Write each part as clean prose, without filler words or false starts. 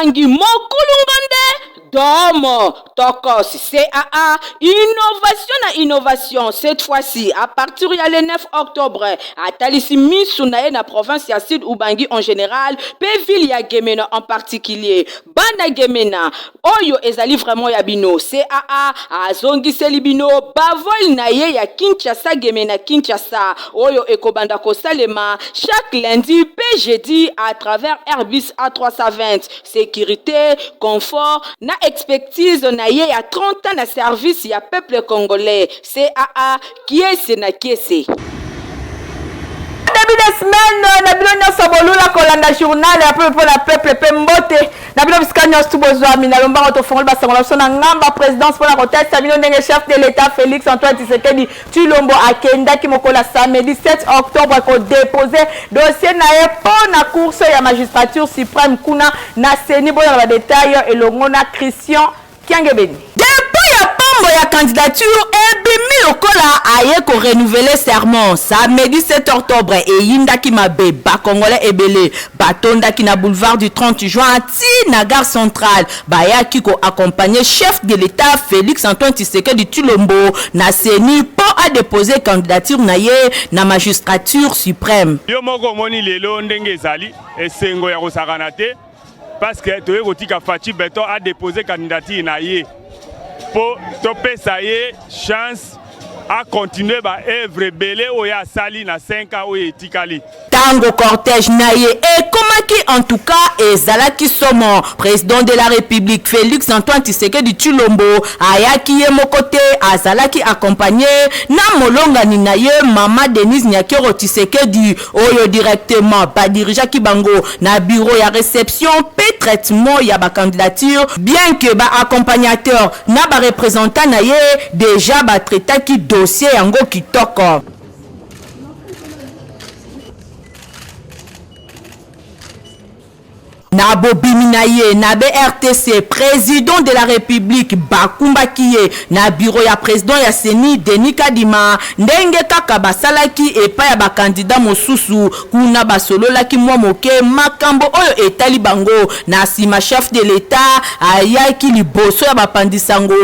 Ubangi Mokulungande Domo Tokos CAA innovation cette fois-ci à partir du 9 octobre à Talisimi Sunae na province ya Sud Ubangi en général pe ville ya Gemena en particulier bana Gemena oyo ezali vraiment ya bino CAA azongiseli bino bavol na ye ya Kinshasa Gemena Kinshasa oyo ekobanda kosalema chaque lundi pe jeudi à travers Airbus A320 sécurité confort na expertise na ye ya 30 ans na service ya peuple congolais CAA kiese na kiese. Début de semaine na bilo nyonso bolula kolanda journal ya peuple na peuple pe mbote na bilo bisika nyonso tubozwa mina lomba tofongoli basangola so na ngamba présidence pour la conteste bino ndenge chef de l'état Félix Antoine Tshisekedi Tshilombo akendaki mokola samedi 7 octobre ko déposer dossier na ye pour na course ya magistrature suprême kuna na seni boya ba détail elongo na Christian Kiangebeni. Depuis ya pombo ya candidature ebimi lokola aye ko renouveler serment samedi 7 octobre et yindaki mabe ba congolais ebele batondaki na boulevard du 30 juin ti na gare centrale bayaki ko accompagner chef de l'état Félix Antoine Tshisekedi Tshilombo na seni pour a déposer candidature na ye na magistrature suprême. Yo moko moni lelo ndenge ezali esengo ya kosakana te parce que toye kotika Fachi Beton a déposé candidature na ye pour topesa ye chance à continuer ba œuvre belé oya sali na 5 ans oya etikali. Tango cortège naye et komaki en tout cas ezalaki somo président de la République Félix Antoine Tshisekedi Tshilombo ayaki ye mokote azalaki accompagné na molongani naye Mama Denise Nyakero Tshisekedi oyo directement ba dirigeaki bango na bureau ya réception pe traitement ya ba candidature bien que ba accompagnateur na ba représentant naye déjà ba traitaki dossier yango kitoko. Nabo Biminaye, Nabe RTC, président de la République, Bakumba Kiye, na bureau ya président ya Seni, Denis Kadima, ndenge kaka basalaki epa ya bakandidat mosusu, kuna basolo laki mwa moke, makambo oyo etali bango, na sima chef de l'État, ayaki liboso ya bapandisango,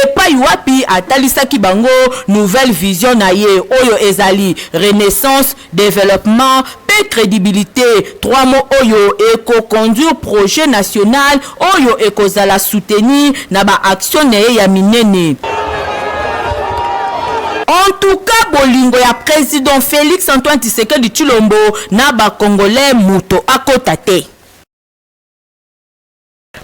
epa yuapi atalisaki bango, nouvelle vision na ye, oyo ezali, renaissance, développement, crédibilité, 3 mots oyo eko conduire projet national oyo eko zala soutenir na ba action ya minene. En tout cas, bolingo ya président Félix Antoine Tshisekedi Tshilombo na ba congolais muto akotate.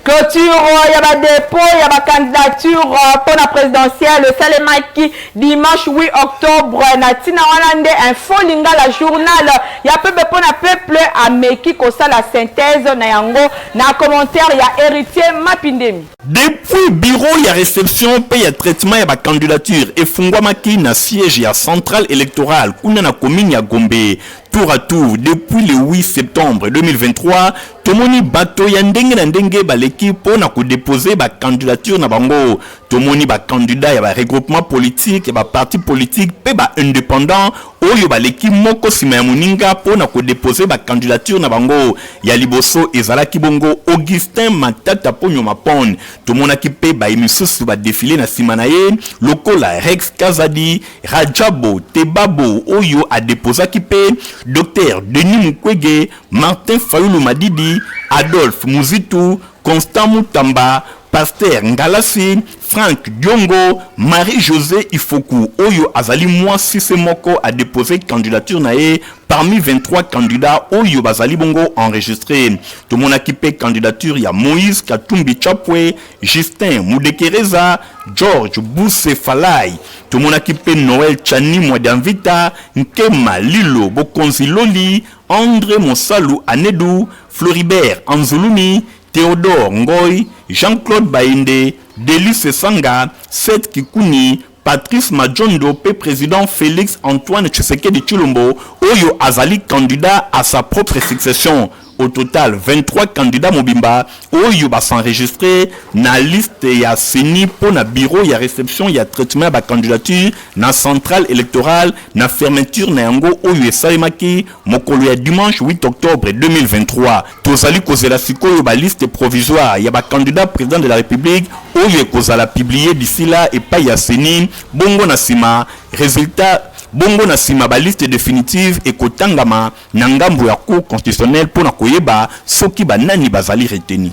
Clôture, ya ba dépôt, ya ba candidature pour la présidentielle, salemaki dimanche 8 octobre, na tina wanande info linga la journal, ya peuple pour la peuple ameki kosa la synthèse na yango, na commentaire ya héritier Mapindemi. Depuis bureau ya réception pe ya traitement ya ba candidature et fungwamaki na siège ya centrale électorale kuna na commune ya Gombe. Tour à tour, depuis le 8 septembre 2023, tomoni bato ya ndenge na ndenge baleki pona ko déposer ba candidature na bango. Tomoni ba candidat ya ba regroupement politique, ya ba parti politique pe ba indépendant oyo baleki moko sima ya moninga pona ko déposer ba candidature na bango. Ya liboso ezalaki bongo Augustin Matata Ponyo Mapon. Tomonaki pe ba emisusu ba défilé na sima na ye, lokola Rex Kazadi, Rajabo Tebabo oyo a déposaki pe Dr Denis Mukwege, Martin Fayulu Madidi, Adolphe Muzitu, Constant Mutamba, Pasteur Ngalasi, Franck Diongo, Marie-José Ifoku, Oyo Azali Mwasi Moko a déposé candidature nae parmi 23 candidats Oyo Bazali Bongo enregistrés. Tout le monde a équipé candidature, il y a Moïse Katumbi Chapwe, Justin Moudekereza, George Bousse Falai. Tout le monde a équipé Noël Chani Mouadamvita, Nkema Lilo Bokonzi Loli, André Monsalou Anedou, Floribert Anzulumi, Théodore Ngoy, Jean-Claude Baïndé, Délice Sanga, Seth Kikuni, Patrice Majondo, président Félix Antoine Tshisekedi Tshilombo, Oyo Azali candidat à sa propre succession. Au total, 23 candidats mobimba oyo ba s'enregistrer na liste ya CENI pour na bureau ya réception ya traitement ba candidature na centrale électorale na fermeture na yango oyo esalemaki mokolo ya dimanche 8 octobre 2023. Tozali kozela sikoyo ba liste provisoire ya ba candidat président de la République oyo ekozala publié d'ici là et pas ya CENI bongo na sima résultat bongo na sima ba liste définitive ekotangama na ngambo ya cour constitutionnelle pona koyeba soki banani bazali reteni.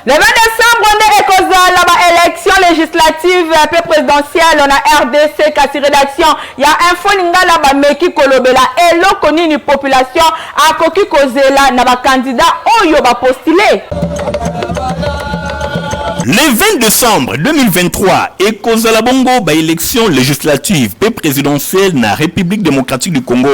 Le 20 décembre, on est ekozala ba élection législative et présidentielle on a RDC kasi rédaction ya info lingala ba meki kolobela eloko nini population akoki kozela na ba candidat oyo ba postuler. Le 20 décembre 2023, ekozala bongo ba élection législative et présidentielle na République démocratique du Congo.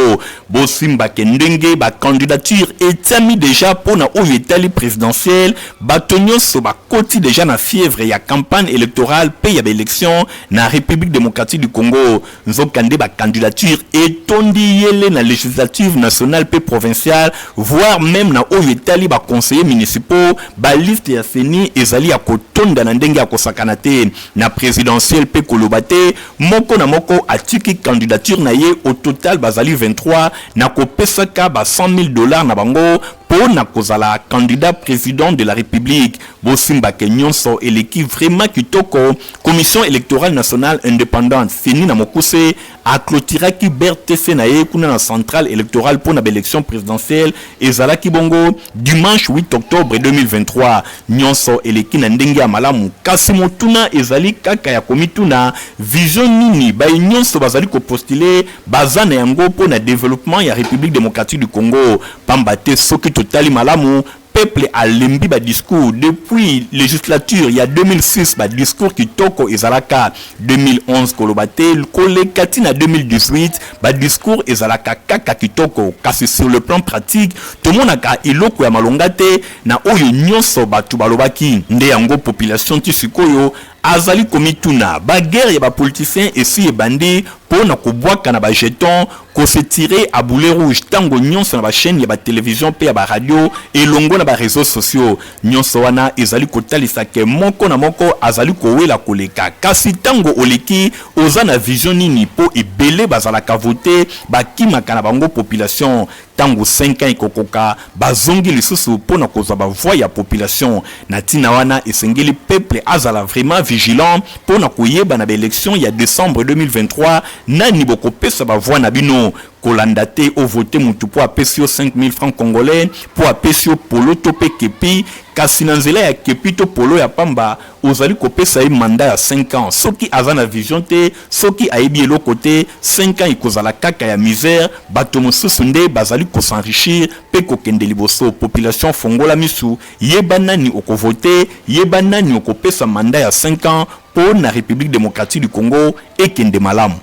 Bosimba kendenge ba candidature etami déjà pour na oyo etali présidentielle, batonyo so ba koti déjà na fièvre ya campagne électorale pe ya ba élection na République démocratique du Congo. Nzokande ba candidature etondi yele na législative nationale pe provinciale, voire même na oyo etali ba conseillers municipaux, ba liste ya CENI ezali ya koto na ndenge ya kosakana te na présidentielle pe kolobate moko na moko atiki candidature na ye au total bazali 23 na kopesaka ba $100,000 na bango pona kozala candidat président de la République. Bosimba kenyonso eleki vraiment kitoko commission électorale nationale indépendante CENI na mokuse a clôturé ki BRTC na ye kuna na centrale électorale pour na élection présidentielle ezalaki bongo dimanche 8 octobre 2023. Nyonso eleki na ndenge ya malamu kasi motuna ezali kaka ya komituna vision nini ba nyonso bazali ko postuler bazana yango pour na développement ya République démocratique du Congo pambate soki totali malamu peuple a lembi ba discours depuis législature il y a 2006 ba discours kitoko ezalaka 2011 kolobate kolekati na 2018 ba discours ezalaka kaka kitoko kasi sur le plan pratique tout monde a iloko ya malongate na oyo nyonso batu balobaki nde yango population tisikoyo azali komituna ba guerre ya ba politiciens esi ebandi pona kobwaka na ba jeton ko se tirer à boulet rouge tango nyonso na ba chaîne ya ba télévision pe ya ba radio elongo na ba réseaux sociaux nyonso wana ezali kotalisa ke moko na moko azali kowela koleka kasi tango oleki oza na vision nini po ebele bazalaka voter bakimaka na bango population tango 5 ans ikokoka bazongi lisusu pona kozwa ba voix ya population na tina wana esengeli peuple azala vraiment vigilant pona koyeba na ba élection ya décembre 2023 nani bokopesa ba voix na bino kolanda te au voter mutu po apesio 5 000 francs congolais po apesio polo tope kepi kasi na nzela ya kepi to polo ya pamba ozali kopesa ye mandat ya 5 ans soki azana vision te soki ayebi eloko te 5 ans ikozala kaka ya misère bato mosusu nde bazali kosenrichir pe kokende liboso population fongola misu yeba nani okovote yeba nani okopesa mandat ya 5 ans pour na République démocratique du Congo ekende malamu.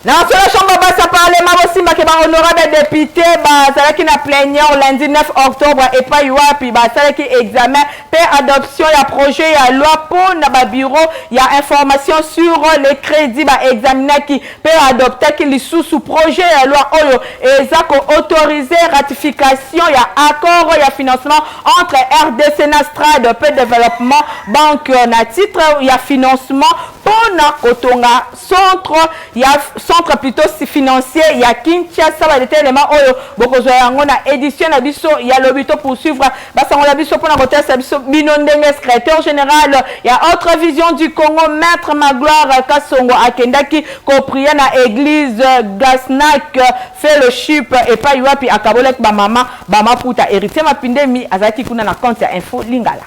Dans la chambre basse à parler, ma que ma honorable député, ça qui na plénière lundi 9 octobre et pas puis ça qui examen per adoption il y a projet il y a loi pour na bureau il y a information sur les crédits examiner qui per adopter qui les sous projet il y a loi oyo et ça autoriser ratification il y a accord il y a financement entre RDC Nastrade peu développement banque na titre il y a financement pour na kotonga centre il y a centre plutôt financier il y a Kinshasa ba des éléments oyo bokozo yango na édition na biso il y a l'obito poursuivre basango la biso pour na côté sa biso binondenge secrétaire général il y a autre vision du Congo maître Magloire Kasongo akendaki ko prier na église Gasnak fellowship et pas yuapi akabolek ba mama puta héritier mapindemi azaki kuna na compte ya info lingala.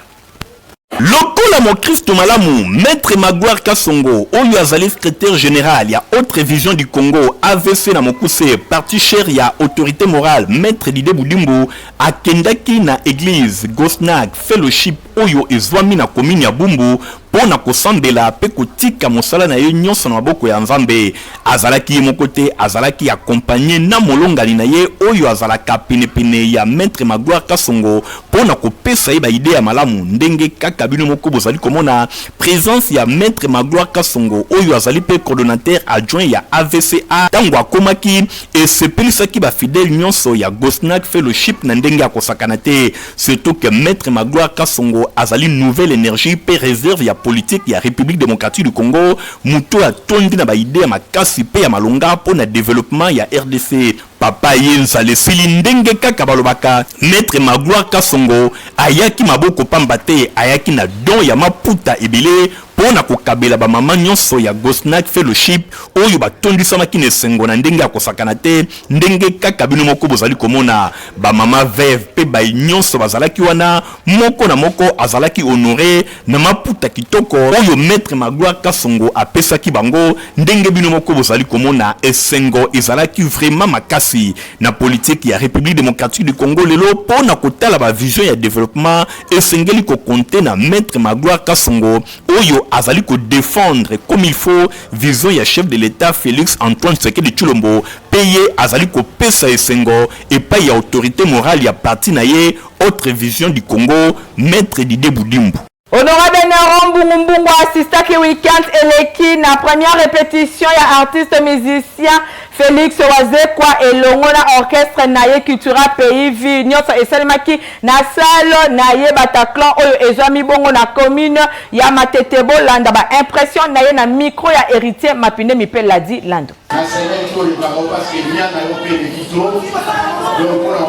Lokola mo Christo Malamu, maître Magloire Kasongo, oyo azali secrétaire général, il y a autre vision du Congo, AVC na mokuse, parti cher, il y a autorité morale, maître Dide Boudimbo, akendaki na église, Gosnag, fellowship, oyo ezwami na commune ya Bumbu, pona kosambela pe kotika mosala na ye nyonso na maboko ya Nzambe. Azalaki ye mokote azalaki accompagné na molongani na ye oyo azalaka penepene ya Maître Magloire Kasongo pona kopesa ye ba idée ya malamu ndenge kaka bino moko bozali komona présence ya Maître Magloire Kasongo oyo azali pe coordonnateur adjoint ya AVCA tango akomaki esepelisaki ba fidèle nyonso ya Gosnak Fellowship na ndenge akosakana te, surtout que Maître Magloire Kasongo azali nouvelle énergie pe réserve ya politique ya République démocratique du Congo muto ya tondi na ba idée ya makasi pe ya malonga pona développement ya RDC. Papa yenza lesili ndenge kaka balobaka Maître Magloire Kasongo ayaki maboko pamba te, ayaki na don ya maputa ebele pona kokabela ba mama nyonso ya Gosnak Fellowship oyo batondisamaki na esengo na ndenge akosakana te, ndenge kaka bino moko bozali komona ba mama veuve pe ba nyonso bazalaki wana moko na moko azalaki honoré na maputa kitoko oyo Maître Magloire Kasongo apesaki bango, ndenge bino moko bozali komona esengo ezalaki vraiment makasi na politique ya République démocratique du Congo lelo pona kotala ba vision ya développement esengeli ko compter na Maître Magloire Kasongo oyo azali ko défendre comme il faut vision ya chef de l'État Félix Antoine Tshisekedi Tshilombo payé azali ko pesa esengo et pas ya autorité morale ya parti na ye autre vision du Congo Maître Didier Boudimbu. Honorable Néron Mbungu assista ki week-end eleki na première répétition ya artiste musicien Félix Wazekwa elongo na orchestre na ye cultura pays vi nyonso esalemaki na salo na ye Bataclan oyo ezwami bongo na commune ya Matetebo landa ba impression na ye na micro ya héritier Mapinde Mipe Ladi Lando. Na semaine ko le baro parce que bien na yo pe de kitro donc on a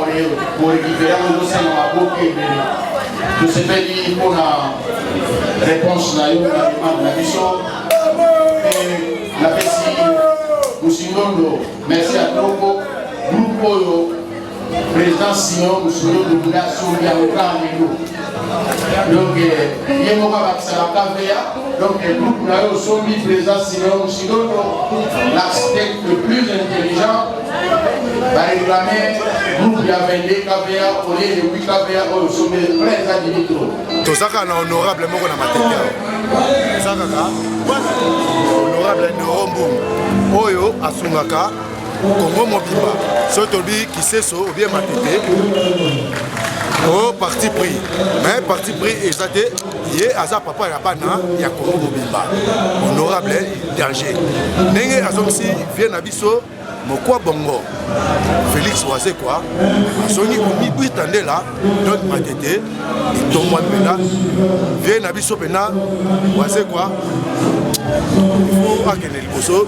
pour récupérer nos dossiers na boke de ce pays pour la réponse na yo na demande la mission et la pesi Moussinondo merci à Troko groupe oyo président Sion Moussinondo la sombia au plan donc yemo ba ça kavea donc le groupe na yo sombi président Sion Moussinondo l'architecte le plus intelligent va réclamer groupe ya 22 KVA au lieu de 8 KVA au sommet président Dimitro tosaka na honorable moko na matete tosaka ka honorable Néron Mbungu oyo asungaka Congo mobimba so tobi kiseso ou bien matete au parti pris mais parti pris ezate ye aza papa ya bana ya Congo mobimba honorable danger ndenge azomsi vie na biso mokwa bongo Félix Wazekwa asoni komi bwitandela donc matete itomwa pena vie na biso pena Wazekwa il faut akene liboso.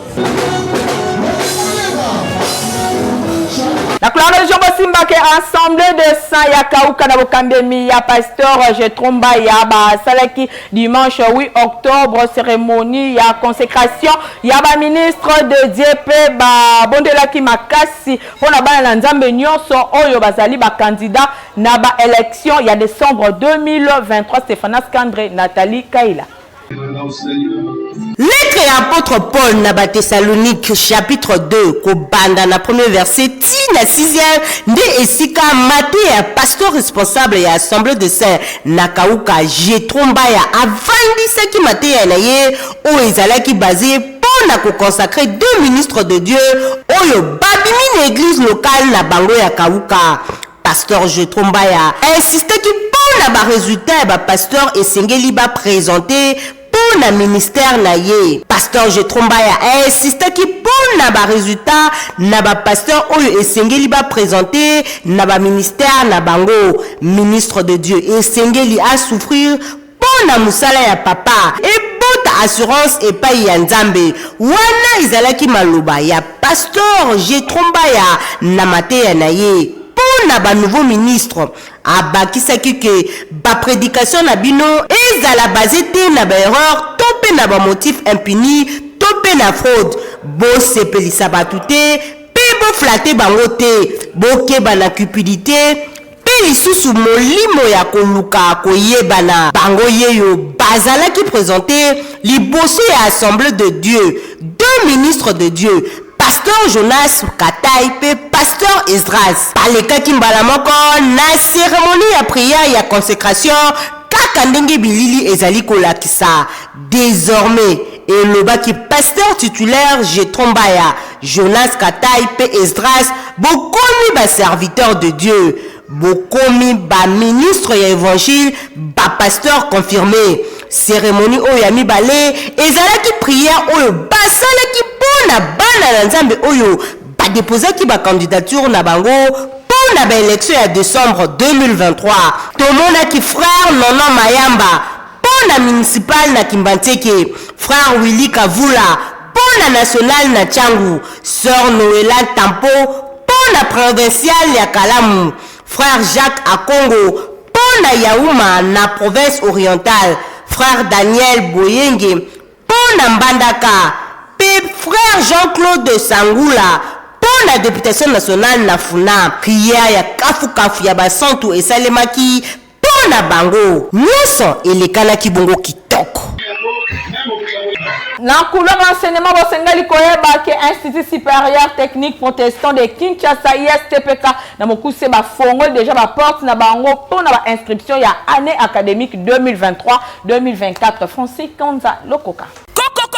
La Claire Région Bosimba qui assemblée de Saint Yakauka na Bokandemi ya pasteur Jetromba ya ba salaki dimanche 8 octobre cérémonie ya consécration ya ba ministre de DP ba bondelaki makasi pona bana nzambe nyonso oyo bazali ba candidat na ba élection ya décembre 2023 Stéphane Skandre Nathalie Kaila. Lettre et apôtre Paul na Thessalonique chapitre 2 kobanda na premier verset ti na 6e nde esika mate ya pasteur responsable ya assemblée de saint na kauka Jetromba ya avandisaki mate ya na ye oyo ezalaki basé pona ko consacrer deux ministres de Dieu oyo babimi na église locale na bango ya kauka. Pasteur Jetromba ya insisté ki pona ba résultat ba pasteur esengeli ba présenter na ministère na ye. Pasteur Jetromba ya insisté ki pona ba résultat na ba pasteur oyo esengeli ba présenter na ba ministère na bango ministre de Dieu esengeli a souffrir pona musala ya papa et bota assurance et pa ya nzambe wana izalaki maloba ya pasteur Jetromba ya na mateya na ye na ba nouveau ministre abakisaki ke ba prédication na bino ezala basé te na ba erreur to pe na ba motif impuni to pe na fraude bo sepelisa batu te pe bo flatter bango te bo keba na cupidité pe lisusu molimo ya koluka koyebana bango yeyo bazalaki présenté liboso ya assemblée de Dieu deux ministres de Dieu pasteur Jonas Katai pe pasteur Esdras paleka kimbala moko na cérémonie ya prière ya consécration kaka ndenge bilili ezali kolakisa. Désormais, elobaki pasteur titulaire Jetrombaya, Jonas Kataï pe Esdras bokomi ba serviteur de Dieu, bokomi ba ministre ya évangile, ba pasteur confirmé. Cérémonie oyo ya mibale ezalaki prière oyo basalaki pona bana na Nzambe oyo ba déposaki ba candidature na bango pona ba élection ya décembre 2023. Tomonaki frère Nono Mayamba pona municipal na Kimbanteke, frère Willy Kavula pona national na Tchangu, sœur Noëlla Tampo pona provincial ya Kalamu, frère Jacques Akongo pona Yaouma na province orientale, frère Daniel Boyenge pona Mbandaka, pe frère Jean-Claude Sangoula pona députation nationale na Funa. Prière ya kafu ya basantu esalemaki pona bango nyonso elekanaki bongo kitoko. Na couleur d'enseignement bosengali koyeba ke Institut supérieur technique protestant de Kinshasa ISTPK na mokuse ba fongo déjà ba porte na bango pona ba inscription ya année académique 2023-2024. Français Kanza Lokoka.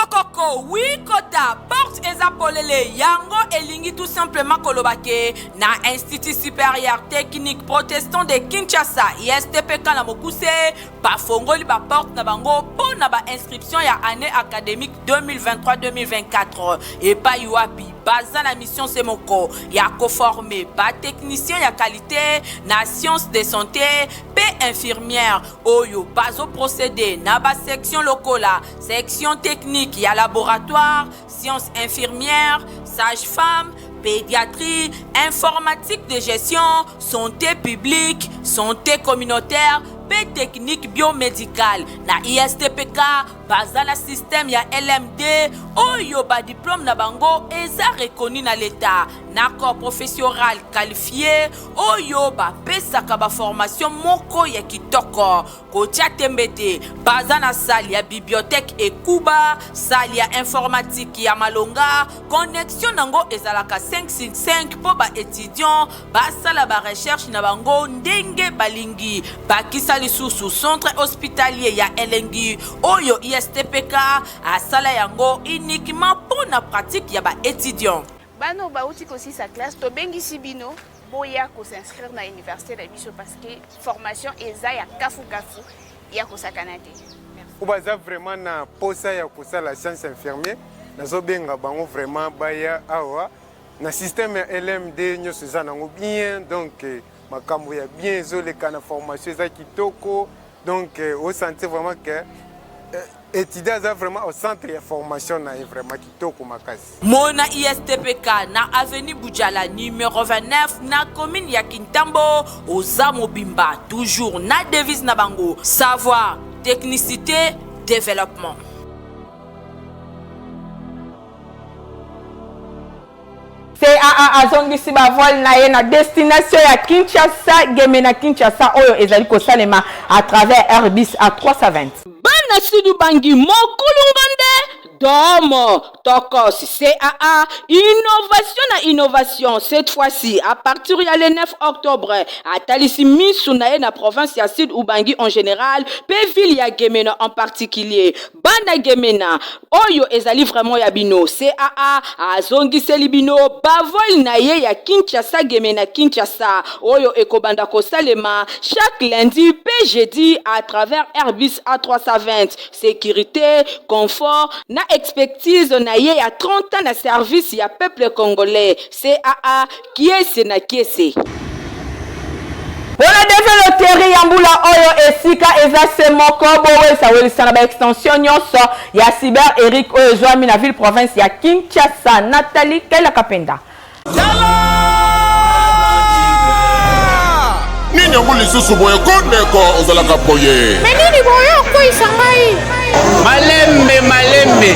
Koko, oui, Kota, porte ezapolele, yango elingi tout simplement kolobake, na Institut supérieur technique protestant de Kinshasa, ISTPK na mokuse, ba fongoli ba porte na bango, po na ba inscription ya année académique 2023-2024, et pa yuapi, baza la mission semoko, ya conformé, ba technicien ya qualité, na sciences de santé, pe infirmière, oyo, bazo procédé, na ba section lokola, section technique, ya laboratoire, sciences infirmières, sage-femme, pédiatrie, informatique de gestion, santé publique, santé communautaire, pe technique biomédicale. Na ISTPK, bazala système ya LMD, oyo ba diplôme na bango eza reconnu na l'état. Na corps professionnel qualifié, oyo ba pesaka ba formation moko ya kitoko. Kotia tembete, bazana salle ya bibliothèque et kuba, salle ya informatique ya malonga, connexion nango ezalaka 565 po ba étudiant, basala ba recherche na bango ndenge balingi, bakisa lisusu centre hospitalier ya Elengi, oyo ISTPK asala yango uniquement pour na pratique ya ba étudiant. Bano bauti aussi sa classe to bengi sibino boya ko s'inscrire na université de biso parce que formation eza ya kafu ya ko sakanate. Ubaza vraiment na posa ya ko sala science infirmier nazo benga bango vraiment baya awa na système ya LMD nyoso za nango bien, donc makambo ya bien zo le kana formation eza kitoko, donc au sentir vraiment que étudiants vraiment au centre de formation na vraiment kitoko makasi. Mona ISTPK na avenue Boudjala numéro 29 na commune ya Kintambo oza mobimba, toujours na devise na bango savoir, technicité, développement. CAA azongisi ba vol na ye na destination ya Kinshasa, Gemena Kinshasa oyo ezali kosalema à travers Airbus A320. Bana Sidu Bangi Mokulungande Domo Tokos CAA innovation cette fois-ci à partir du 9 octobre à Talisimi Sunaye na province ya Sud Ubangi en général pe ville ya Gemena en particulier. Bana Gemena oyo ezali vraiment ya bino CAA azongiseli bino bavol na ye ya Kinshasa Gemena Kinshasa oyo ekobanda kosalema chaque lundi pe jeudi à travers Airbus A320. Sécurité, confort, na expertise na ye ya 30 ans na service ya peuple congolais. CAA kiese na kiese. Pour la développerie Yambula Oyo Esika eza se moko bowe sa welisa na ba extension nyonso ya Cyber Eric Oyo Joami na ville province ya Kinshasa. Nathalie Kela Kapenda. Nini yangu lisusu boye kondeko ozalaka boye. Menini boye ko isangai. Malembe.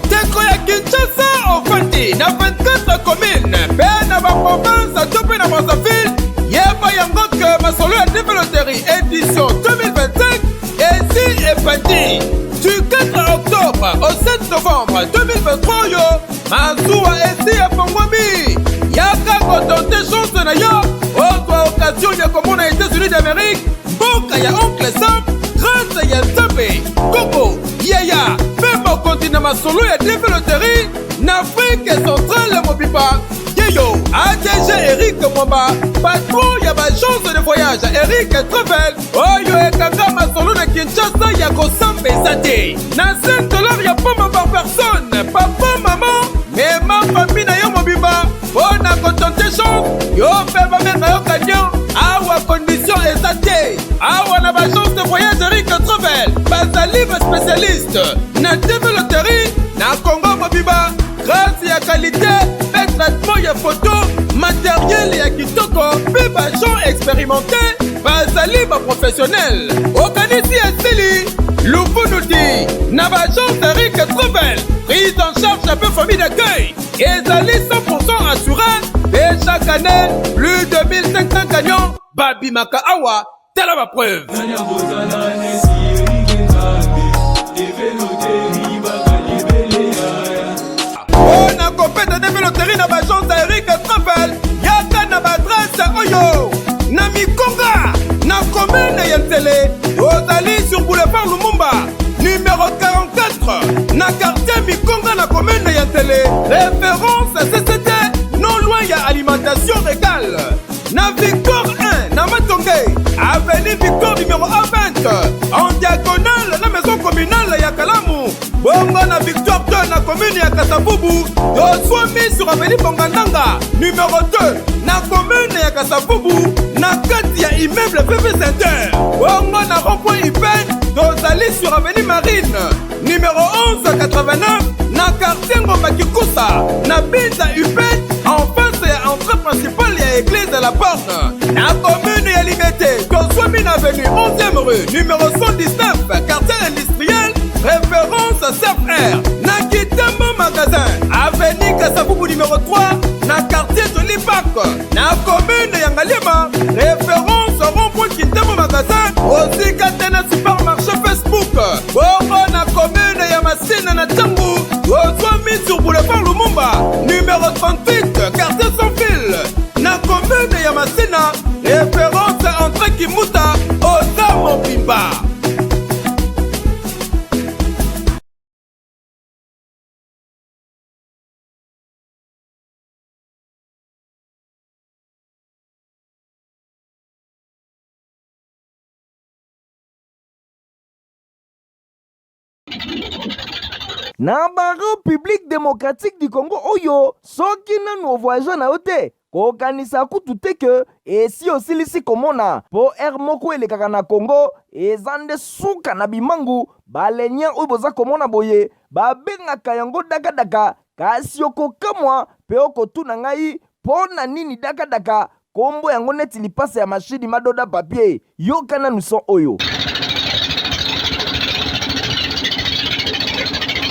Teko ya Kinshasa ofandi na 24 communes. Bena ba province tope na Brazzaville. Yeba yango que masolo ya développerie édition 2025 ici est parti. Du 4 octobre au 7 novembre 2023 yo Mazoua ici à Pongwami. Yaka kotonte chance na yo. Autre occasion promotion ya komona États-Unis d'Amérique mboka ya oncle Sam grâce ya Nzambe Congo yaya pembo kontina masolo ya développerie na Afrique centrale mobiba yeyo ADG Eric Mwamba patron ya bagence de voyage Eric Travel oyo ekanga masolo na Kinshasa ya kosambeza te na $5 ya poma par personne papa maman mema famille na yo mobimba bona kotonte chance yo pe bamenga yo kanyo awa condition eza te awa na bagence de voyage Eric Travel bazali ba spécialiste na développerie na Congo mobimba grâce ya qualité pe traitement ya photo matériel ya kitoko pe bagent expérimenté bazali ba professionnel okanisi esili lufunuti na bagence Eric Travel prise en charge la peu famille d'accueil ezali 100% assuré et chaque année plus de 1500 gagnants babimaka awa tala ma preuve ona kopeta développerie na bagence Eric Travel yaka na badresse oyo na Mikonga na commune ya Ntele ozali sur boulevard Lumumba numéro 44 na quartier Mikonga na commune ya Ntele référence CCT non loin ya alimentation régale na Victor 1 na Matonge avenue Victor numéro 20 en diagonale la maison communale ya Kalamu bongo na Victor 2 na commune ya Kasavubu doswami sur avenue Bongandanga numéro 2 na commune ya Kasavubu na kati ya immeuble PP Center bongo na rond-point Ipen dozali sur avenue Marine numéro 1189 na quartier Ngomba Kikusa na Binza Ipen en face ya entrée principale ya église de la Porte na commune ya Liberté doswami na avenue 11e rue numéro 119 quartier industriel référence CFR na Kitamo magasin avenue Kasavubu numéro 3 na quartier de l'Ipak na commune ya Ngaliema référence rond-point Kitamo magasin aussi Katena supermarché Facebook bongo na commune ya Masina na Tchangu ozwami sur boulevard Lumumba numéro 38 quartier sans fil na commune ya Masina référence entrée Kimuta Oza Mobimba. Na République démocratique du Congo oyo soki nanu voyageur na yote kokanisa kutu te ke esi osilisi komona po air moko elekaka na Congo eza nde suka na bimangu balenya oyo boza komona boye babengaka yango dakadaka kasi okokamwa pe okotuna ngai mpo na nini dakadaka kombo yango neti lipasa ya mashini madoda papier yoka nanu son oyo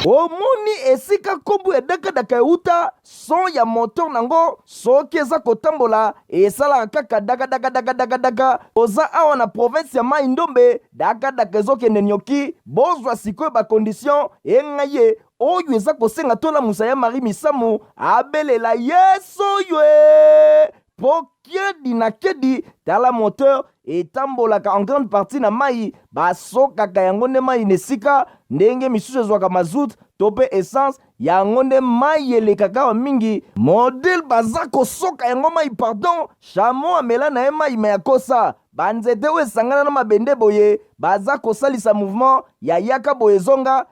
omoni esika kombo ya dakadaka euta son ya moteur nango soki eza kotambola esalaka kaka dakadaka oza awa na province ya Mai Ndombe dakadaka ezokende nyoki bozwa sikoyo bakondition engaye oyo eza kosenga tolamusa ya Marie Misamu abelela yeso ywe po kedi na kedi tala moteur etambolaka en grande partie na mai basokaka yango nde mai nesika ndenge misusu ezwaka mazout to pe essence yango nde mai elekaka wa mingi modele baza kosoka yango mai pardon chamo amela na ye mai me ya kosa banzete oyo esangana na mabende boye baza kosalisa mouvement ya yaka boye zonga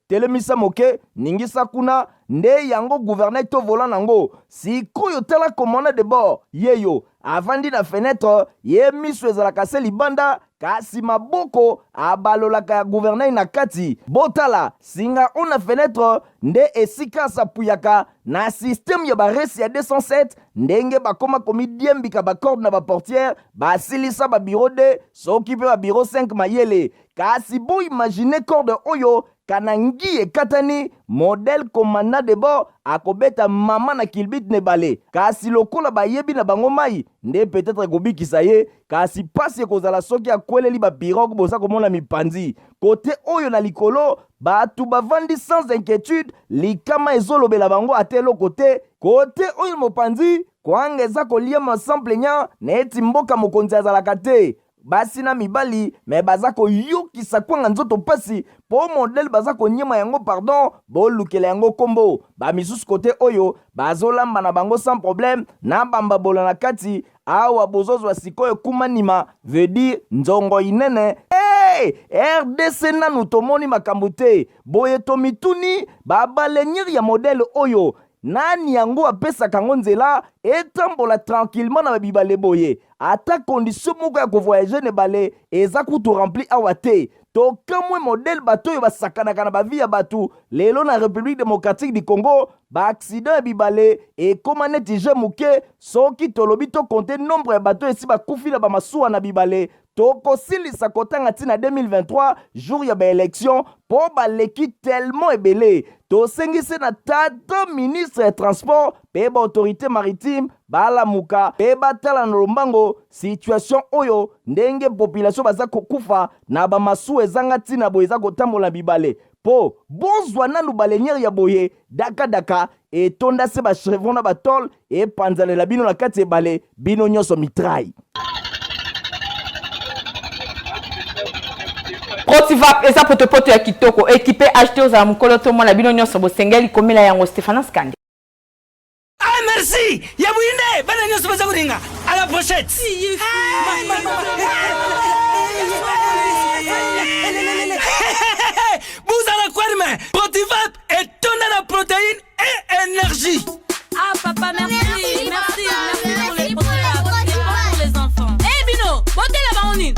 telemisa moke ningisa kuna nde yango gouverner to volant nango sikoyo tala komona de bord yeyo avandi na fenêtre ye miso ezalaka se libanda kasi maboko abalolaka ya gouverner na kati botala singa ona fenêtre nde esika sapuyaka na système ya baresi ya 207 ndenge bakoma komi diembika bakorde na baportière basilisa babiro de soki mpe babiro 5 mayele kasi bo imagine corde oyo kanangi ekatani modèle commandant de bord akobeta mama na kilbit nebale kasi lokola bayebi na bango mai nde peut-être ekobikisa ye kasi pasi ekozala soki akweleli bapirogue boza komona mipanzi kote oyo na likolo batu bavandi sans inquiétude likama ezolobela bango ate eloko te kote oyo mopanzi kwanga eza kolia masample nya neti mboka mokonzi azalaka te. Basi na mibali me baza koyokisa kwanga nzoto pasi po modele baza konyema yango pardon bolukela yango kombo. Bamisusu kote oyo bazolamba na bango sans problème na bambabola na kati awa bozozwa sikoyo kumanima veut dire nzongo inene. Hey! RDC nanu tomoni makambo te. Boye tomituni babalenyiri ya modele oyo. Nani yango apesaka ngo nzela etambola tranquillement na babibale boye. Ata condition moko ya kovoyager ne bale eza kutu rempli awa te. Tokamwe modèle bato yo basakanaka na bavi ya batu. Lelo na République démocratique du Congo, ba accident ya bibale ekoma neti je muke soki tolobi to compter nombre ya bato esi bakufi na bamasuwa na bibale. Tokosilisa kotanga tina 2023 jour ya ba élection po baleki tellement ebele. Tosengisi na tata ministre ya transport pe ba autorité maritime balamuka pe batala na lombango situation oyo ndenge population baza kokufa na bamasuwa ezanga tina boye eza kotambola bibale. Po bozwa nanu baleniere ya boye daka etonda se bachevron na batol e panzalela bino na kati ebale bino nyonso mitrai. Protivap eza potopoto ya kitoko équipé acheté aux amukolo to mona bino nyonso bosengeli komela yango Stéphane Skandi. Ah merci ya buinde bana nyonso baza kuringa à la pochette. Vous allez quoi mais Protivap est tonne la protéine et énergie. Ah papa merci pour les pour les enfants. Eh Bino, bote la baonine.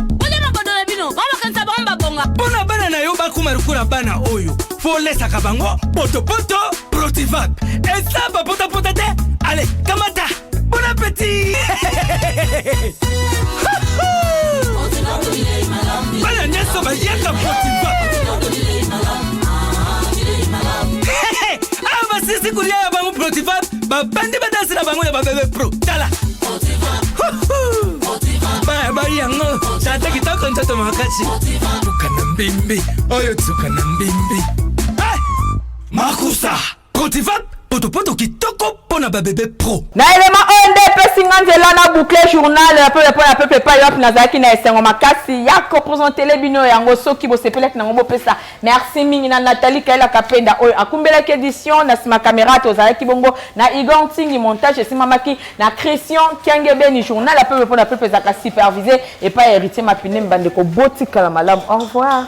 Bona bana na yo bakuma rukura bana oyo fo lesaka bango poto Protivap esa ba pota te allez kamata bon appétit. Bana nyeso ba yaka Protivap ah ba sisi kulia ya bango Protivap ba bandi ba danser na bango ya ba bébé pro tala ba yango tata kitoko ntoto makasi tukana mbimbi oyo tukana mbimbi makusa Protivap poto kitoko pona ba bébé pro na élément ONDP singanzela na boucler journal la peuple pa yop nazaki na esengo makasi ya ko présenter les bino yango soki bo sepelek na ngombo pesa. Merci mingi na Nathalie Kaila Kapenda oyo akumbela édition na sima caméra to zaki bongo na Igor Tingi montage sima maki na Christian Kiangebe ni journal la peuple zaka supervisé et pas héritier mapine mbande ko botika la malam. Au revoir.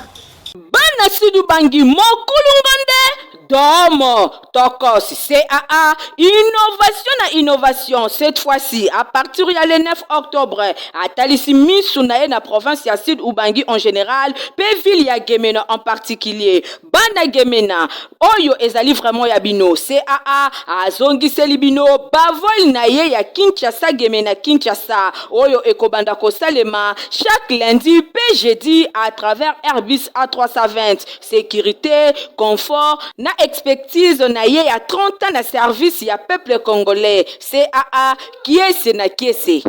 Bana Sidu Bangi Mokulungande Domo Tokos CAA innovation cette fois-ci à partir du 9 octobre à Talisimi Sunae na province ya Sud Ubangi en général pe ville ya Gemena en particulier Bana Gemena oyo ezali vraiment ya bino CAA azongiseli bino bavol na ye ya Kinshasa Gemena Kinshasa oyo ekobanda kosalema chaque lundi pe jeudi à travers Airbus A320 sécurité confort na expertise na ye ya 30 ans na service ya peuple congolais CAA qui est na kiese.